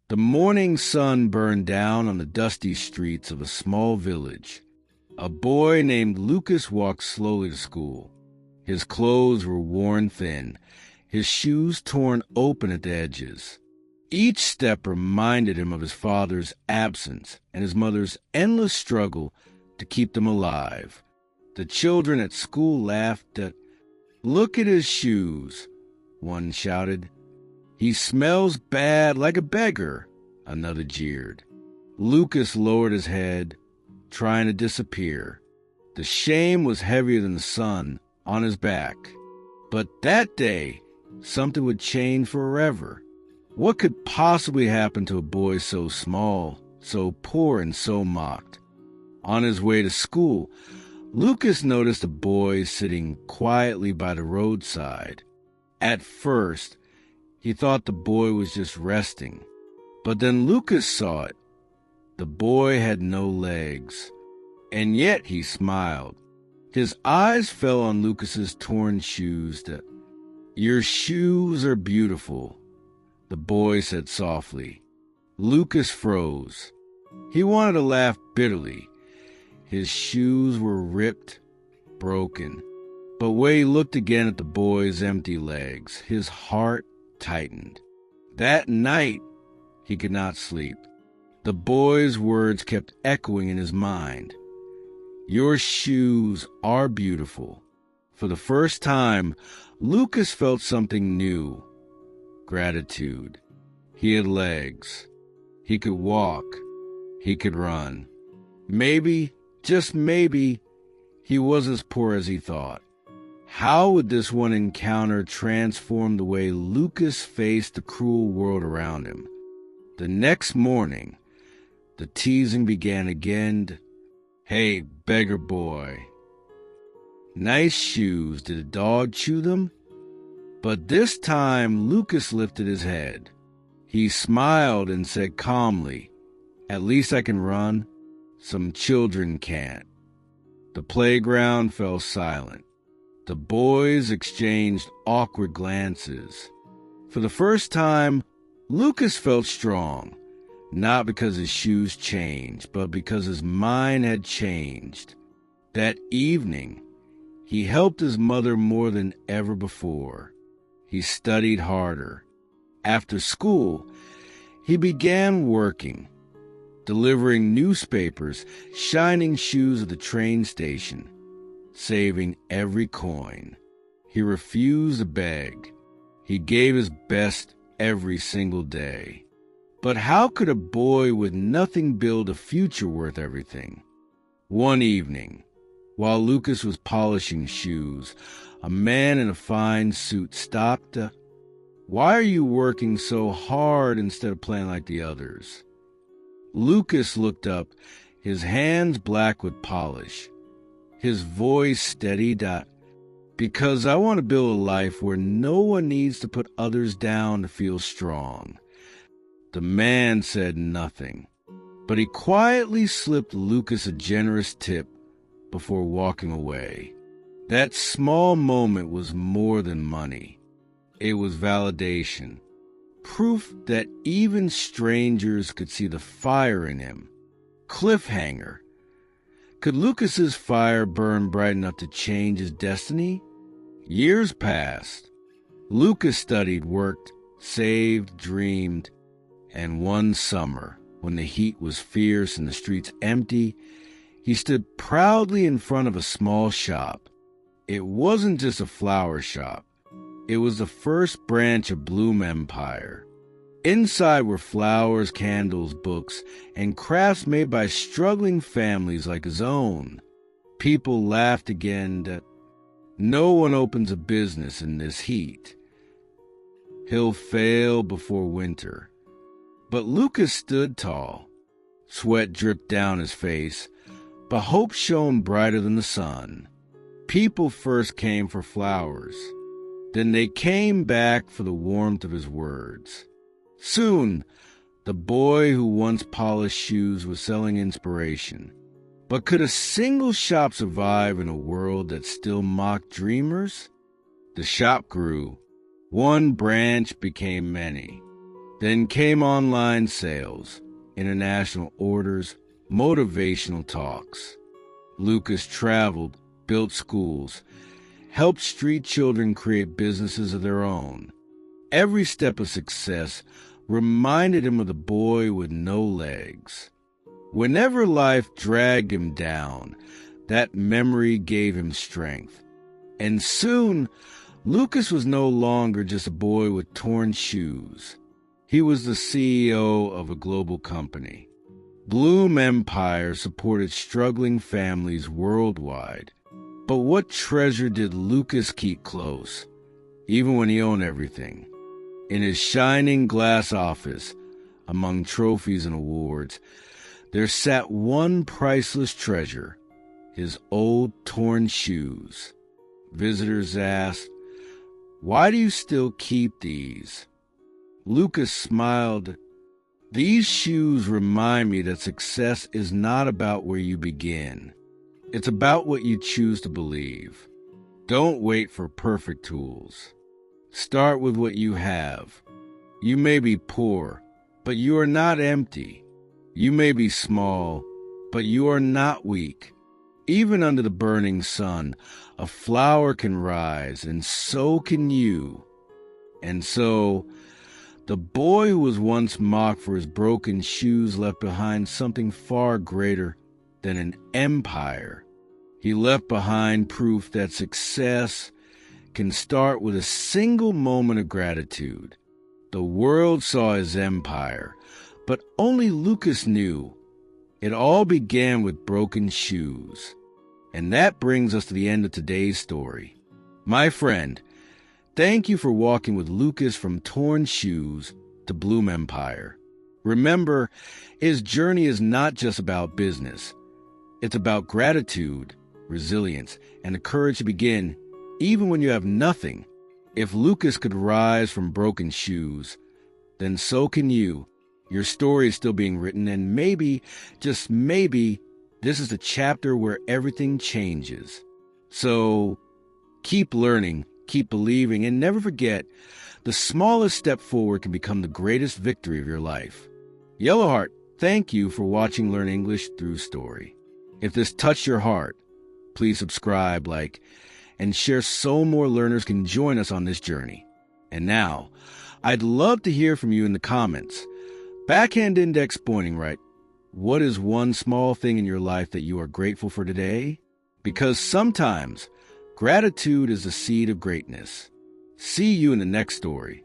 The morning sun burned down on the dusty streets of a small village. A boy named Lucas walked slowly to school. His clothes were worn thin, his shoes torn open at the edges. Each step reminded him of his father's absence and his mother's endless struggle to keep them alive. The children at school laughed at, "Look at his shoes," one shouted. "He smells bad like a beggar," another jeered. Lucas lowered his head, trying to disappear. The shame was heavier than the sun on his back. But that day, something would change forever. What could possibly happen to a boy so small, so poor, and so mocked? On his way to school, Lucas noticed a boy sitting quietly by the roadside. At first, he thought the boy was just resting. But then Lucas saw it. The boy had no legs. And yet he smiled. His eyes fell on Lucas's torn shoes. "Your shoes are beautiful," the boy said softly. Lucas froze. He wanted to laugh bitterly. His shoes were ripped, broken. But when he looked again at the boy's empty legs, his heart tightened. That night, he could not sleep. The boy's words kept echoing in his mind. "Your shoes are beautiful." For the first time, Lucas felt something new. Gratitude. He had legs. He could walk. He could run. Maybe, just maybe, he was as poor as he thought. How would this one encounter transform the way Lucas faced the cruel world around him? The next morning, the teasing began again. "Hey, beggar boy. Nice shoes. Did a dog chew them?" But this time, Lucas lifted his head. He smiled and said calmly, "At least I can run. Some children can't." The playground fell silent. The boys exchanged awkward glances. For the first time, Lucas felt strong, not because his shoes changed, but because his mind had changed. That evening, he helped his mother more than ever before. He studied harder. After school, he began working, delivering newspapers, shining shoes at the train station, saving every coin. He refused to beg. He gave his best every single day. But how could a boy with nothing build a future worth everything? One evening, while Lucas was polishing shoes, a man in a fine suit stopped. "Why are you working so hard instead of playing like the others?" Lucas looked up, his hands black with polish. His voice steadied. "Because I want to build a life where no one needs to put others down to feel strong." The man said nothing, but he quietly slipped Lucas a generous tip before walking away. That small moment was more than money. It was validation, proof that even strangers could see the fire in him. Cliffhanger. Could Lucas's fire burn bright enough to change his destiny? Years passed. Lucas studied, worked, saved, dreamed, and one summer, when the heat was fierce and the streets empty, he stood proudly in front of a small shop. It wasn't just a flower shop. It was the first branch of Bloom Empire. Inside were flowers, candles, books, and crafts made by struggling families like his own. People laughed again that no one opens a business in this heat. He'll fail before winter. But Lucas stood tall. Sweat dripped down his face, but hope shone brighter than the sun. People first came for flowers. Then they came back for the warmth of his words. Soon, the boy who once polished shoes was selling inspiration. But could a single shop survive in a world that still mocked dreamers? The shop grew. One branch became many. Then came online sales, international orders, motivational talks. Lucas traveled, built schools, helped street children create businesses of their own. Every step of success reminded him of the boy with no legs. Whenever life dragged him down, that memory gave him strength. And soon, Lucas was no longer just a boy with torn shoes. He was the CEO of a global company. Bloom Empire supported struggling families worldwide. But what treasure did Lucas keep close, even when he owned everything? In his shining glass office, among trophies and awards, there sat one priceless treasure, his old torn shoes. Visitors asked, "Why do you still keep these?" Lucas smiled. "These shoes remind me that success is not about where you begin. It's about what you choose to believe. Don't wait for perfect tools. Start with what you have. You may be poor, but you are not empty. You may be small, but you are not weak. Even under the burning sun, a flower can rise, and so can you." And so, the boy who was once mocked for his broken shoes left behind something far greater than an empire. He left behind proof that success can start with a single moment of gratitude. The world saw his empire, but only Lucas knew. It all began with broken shoes. And that brings us to the end of today's story. My friend, thank you for walking with Lucas from torn shoes to Bloom Empire. Remember, his journey is not just about business. It's about gratitude, resilience, and the courage to begin, even when you have nothing. If Lucas could rise from broken shoes, then so can you. Your story is still being written, and maybe, just maybe, this is the chapter where everything changes. So, keep learning, keep believing, and never forget, the smallest step forward can become the greatest victory of your life. Yellowheart, thank you for watching Learn English Through Story. If this touched your heart, please subscribe, like, and share so more learners can join us on this journey. And now, I'd love to hear from you in the comments. Backhand index pointing right. What is one small thing in your life that you are grateful for today? Because sometimes gratitude is the seed of greatness. See you in the next story.